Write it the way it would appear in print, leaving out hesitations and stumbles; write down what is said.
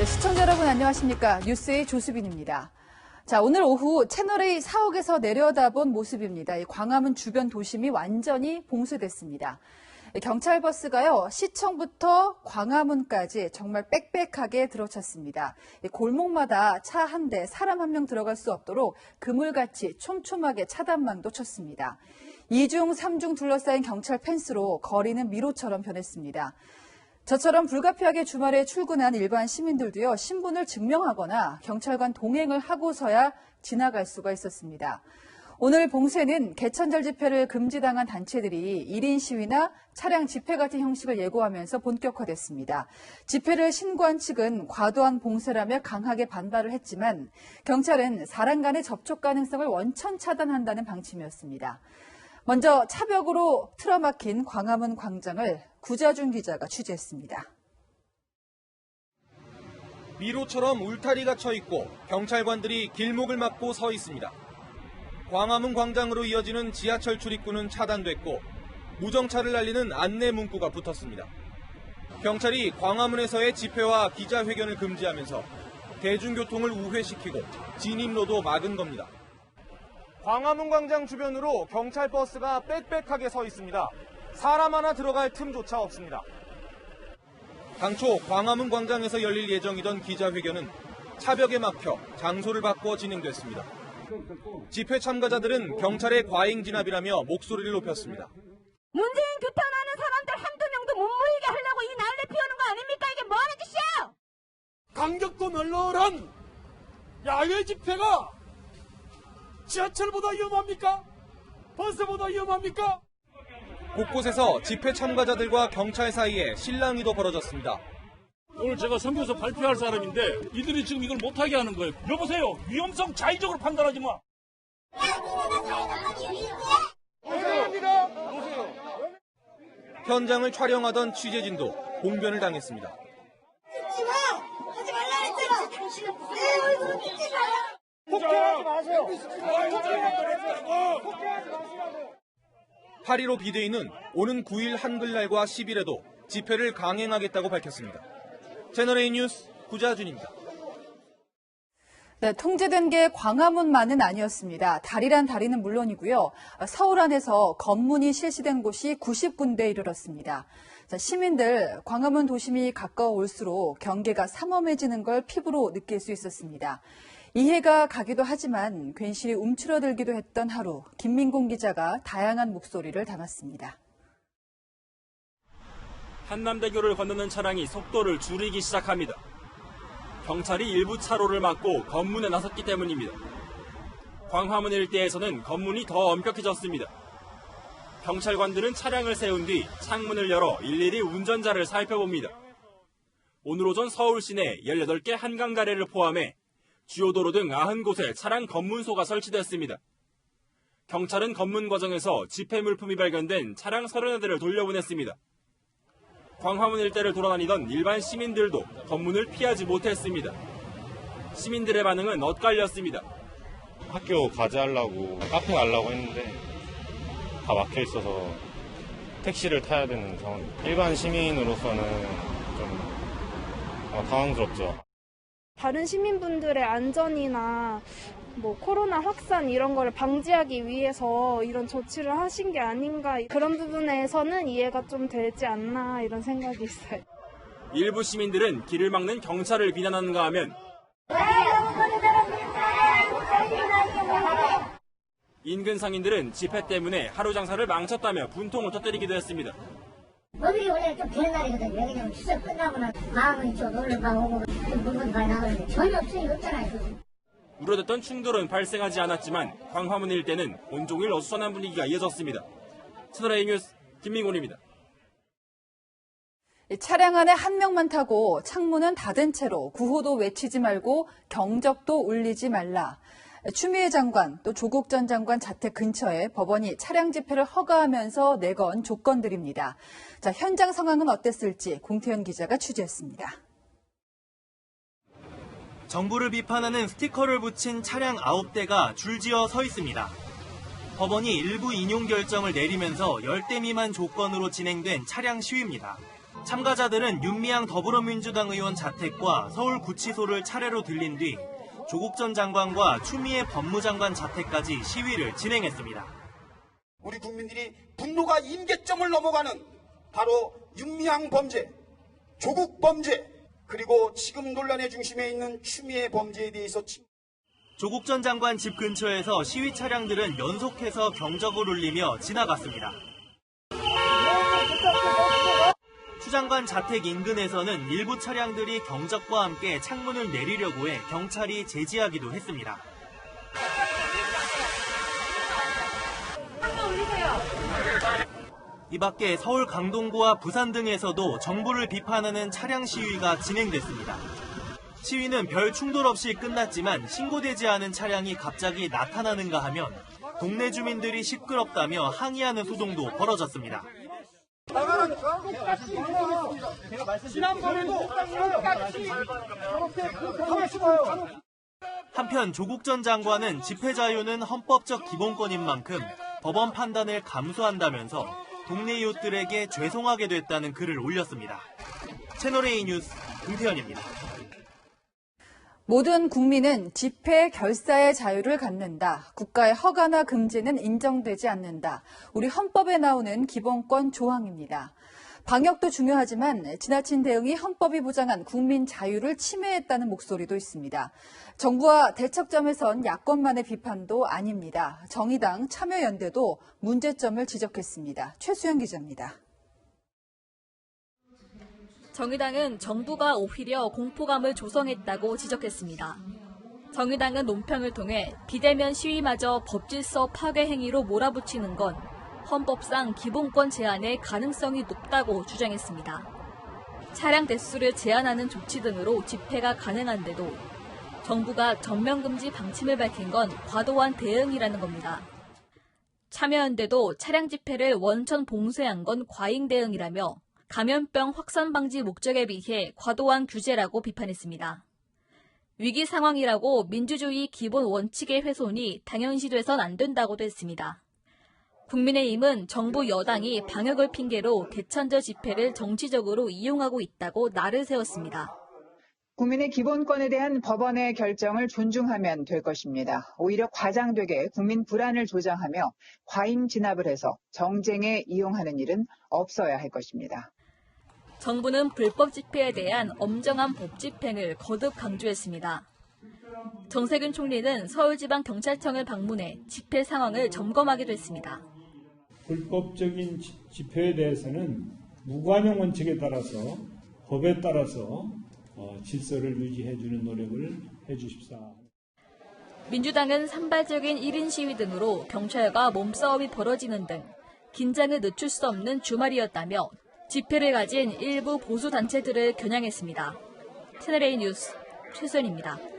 네, 시청자 여러분 안녕하십니까. 뉴스의 조수빈입니다. 자, 오늘 오후 채널A 사옥에서 내려다본 모습입니다. 이 광화문 주변 도심이 완전히 봉쇄됐습니다. 경찰버스가요, 시청부터 광화문까지 정말 빽빽하게 들어찼습니다. 골목마다 차 한 대, 사람 한 명 들어갈 수 없도록 그물같이 촘촘하게 차단망도 쳤습니다. 2중, 3중 둘러싸인 경찰 펜스로 거리는 미로처럼 변했습니다. 저처럼 불가피하게 주말에 출근한 일반 시민들도요, 신분을 증명하거나 경찰관 동행을 하고서야 지나갈 수가 있었습니다. 오늘 봉쇄는 개천절 집회를 금지당한 단체들이 1인 시위나 차량 집회 같은 형식을 예고하면서 본격화됐습니다. 집회를 신고한 측은 과도한 봉쇄라며 강하게 반발을 했지만 경찰은 사람 간의 접촉 가능성을 원천 차단한다는 방침이었습니다. 먼저 차벽으로 틀어막힌 광화문 광장을 구자준 기자가 취재했습니다. 미로처럼 울타리가 쳐 있고 경찰관들이 길목을 막고 서 있습니다. 광화문 광장으로 이어지는 지하철 출입구는 차단됐고 무정차를 날리는 안내 문구가 붙었습니다. 경찰이 광화문에서의 집회와 기자회견을 금지하면서 대중교통을 우회시키고 진입로도 막은 겁니다. 광화문 광장 주변으로 경찰 버스가 빽빽하게 서 있습니다. 사람 하나 들어갈 틈조차 없습니다. 당초 광화문 광장에서 열릴 예정이던 기자회견은 차벽에 막혀 장소를 바꿔 진행됐습니다. 집회 참가자들은 경찰의 과잉 진압이라며 목소리를 높였습니다. 문재인 규탄하는 사람들 한두 명도 못 모이게 하려고 이 난리 피우는 거 아닙니까? 이게 뭐 하는 짓이야? 강력도 널널한 야외 집회가 지하철보다 위험합니까? 버스보다 위험합니까? 곳곳에서 집회 참가자들과 경찰 사이에 실랑이도 벌어졌습니다. 오늘 제가 선교서 발표할 사람인데 이들이 지금 이걸 못하게 하는 거예요. 여보세요. 위험성 자의적으로 판단하지 마. 현장을 촬영하던 취재진도 봉변을 당했습니다. 하지 말라 했잖아. 당신은 내 얼굴을 믿지 마요. 폭행하지 마세요. 8.15 비대위는 오는 9일 한글날과 10일에도 집회를 강행하겠다고 밝혔습니다. 채널A 뉴스 구자준입니다. 네, 통제된 게 광화문만은 아니었습니다. 다리란 다리는 물론이고요. 서울 안에서 검문이 실시된 곳이 90군데에 이르렀습니다. 자, 시민들 광화문 도심이 가까워올수록 경계가 삼엄해지는 걸 피부로 느낄 수 있었습니다. 이해가 가기도 하지만 괜시리 움츠러들기도 했던 하루, 김민공 기자가 다양한 목소리를 담았습니다. 한남대교를 건너는 차량이 속도를 줄이기 시작합니다. 경찰이 일부 차로를 막고 검문에 나섰기 때문입니다. 광화문 일대에서는 검문이 더 엄격해졌습니다. 경찰관들은 차량을 세운 뒤 창문을 열어 일일이 운전자를 살펴봅니다. 오늘 오전 서울 시내 18개 한강다리를 포함해 주요 도로 등 90곳에 차량 검문소가 설치됐습니다. 경찰은 검문 과정에서 집회 물품이 발견된 차량 30대를 돌려보냈습니다. 광화문 일대를 돌아다니던 일반 시민들도 검문을 피하지 못했습니다. 시민들의 반응은 엇갈렸습니다. 학교 과제하려고 카페 가려고 했는데 다 막혀 있어서 택시를 타야 되는 상황. 일반 시민으로서는 좀 당황스럽죠. 다른 시민분들의 안전이나 코로나 확산 이런 걸 방지하기 위해서 이런 조치를 하신 게 아닌가, 그런 부분에서는 이해가 좀 되지 않나 이런 생각이 있어요. 일부 시민들은 길을 막는 경찰을 비난하는가 하면 인근 상인들은 집회 때문에 하루 장사를 망쳤다며 분통을 터뜨리기도 했습니다. 오늘이 원래 좀 비는 날이거든요. 왜냐면 추석 끝나고는 마음은 좀 놀러 가고 물건 많이 나가는데 전혀 없잖아요. 우려됐던 충돌은 발생하지 않았지만 광화문 일대는 온종일 어수선한 분위기가 이어졌습니다. 채널A 뉴스 김민곤입니다. 차량 안에 한 명만 타고 창문은 닫은 채로 구호도 외치지 말고 경적도 울리지 말라. 추미애 장관 또 조국 전 장관 자택 근처에 법원이 차량 집회를 허가하면서 내건 조건들입니다. 자, 현장 상황은 어땠을지 공태현 기자가 취재했습니다. 정부를 비판하는 스티커를 붙인 차량 9대가 줄지어 서 있습니다. 법원이 일부 인용 결정을 내리면서 10대 미만 조건으로 진행된 차량 시위입니다. 참가자들은 윤미향 더불어민주당 의원 자택과 서울구치소를 차례로 들린 뒤 조국 전 장관과 추미애 법무장관 자택까지 시위를 진행했습니다. 우리 국민들이 분노가 임계점을 넘어가는 바로 윤미향 범죄, 조국 범죄, 그리고 지금 논란의 중심에 있는 추미애 범죄에 대해서 조국 전 장관 집 근처에서 시위 차량들은 연속해서 경적을 울리며 지나갔습니다. 추 장관 자택 인근에서는 일부 차량들이 경적과 함께 창문을 내리려고 해 경찰이 제지하기도 했습니다. 이 밖에 서울 강동구와 부산 등에서도 정부를 비판하는 차량 시위가 진행됐습니다. 시위는 별 충돌 없이 끝났지만 신고되지 않은 차량이 갑자기 나타나는가 하면 동네 주민들이 시끄럽다며 항의하는 소동도 벌어졌습니다. 한편 조국 전 장관은 집회 자유는 헌법적 기본권인 만큼 법원 판단을 감수한다면서 동네 이웃들에게 죄송하게 됐다는 글을 올렸습니다. 채널A 뉴스 김태현입니다. 모든 국민은 집회 결사의 자유를 갖는다. 국가의 허가나 금지는 인정되지 않는다. 우리 헌법에 나오는 기본권 조항입니다. 방역도 중요하지만 지나친 대응이 헌법이 보장한 국민 자유를 침해했다는 목소리도 있습니다. 정부와 대척점에선 야권만의 비판도 아닙니다. 정의당, 참여연대도 문제점을 지적했습니다. 최수영 기자입니다. 정의당은 정부가 오히려 공포감을 조성했다고 지적했습니다. 정의당은 논평을 통해 비대면 시위마저 법질서 파괴 행위로 몰아붙이는 건 헌법상 기본권 제한의 가능성이 높다고 주장했습니다. 차량 대수를 제한하는 조치 등으로 집회가 가능한데도 정부가 전면금지 방침을 밝힌 건 과도한 대응이라는 겁니다. 참여연대도 차량 집회를 원천 봉쇄한 건 과잉 대응이라며 감염병 확산 방지 목적에 비해 과도한 규제라고 비판했습니다. 위기 상황이라고 민주주의 기본 원칙의 훼손이 당연시돼선 안 된다고도 했습니다. 국민의힘은 정부 여당이 방역을 핑계로 개천절 집회를 정치적으로 이용하고 있다고 날을 세웠습니다. 국민의 기본권에 대한 법원의 결정을 존중하면 될 것입니다. 오히려 과장되게 국민 불안을 조장하며 과잉 진압을 해서 정쟁에 이용하는 일은 없어야 할 것입니다. 정부는 불법 집회에 대한 엄정한 법 집행을 거듭 강조했습니다. 정세균 총리는 서울지방경찰청을 방문해 집회 상황을 점검하기도 했습니다. 불법적인 집회에 대해서는 무관용 원칙에 따라서 법에 따라서 질서를 유지해주는 노력을 해주십사. 민주당은 산발적인 1인 시위 등으로 경찰과 몸싸움이 벌어지는 등 긴장을 늦출 수 없는 주말이었다며 집회를 가진 일부 보수단체들을 겨냥했습니다. 채널A 뉴스 최수연입니다.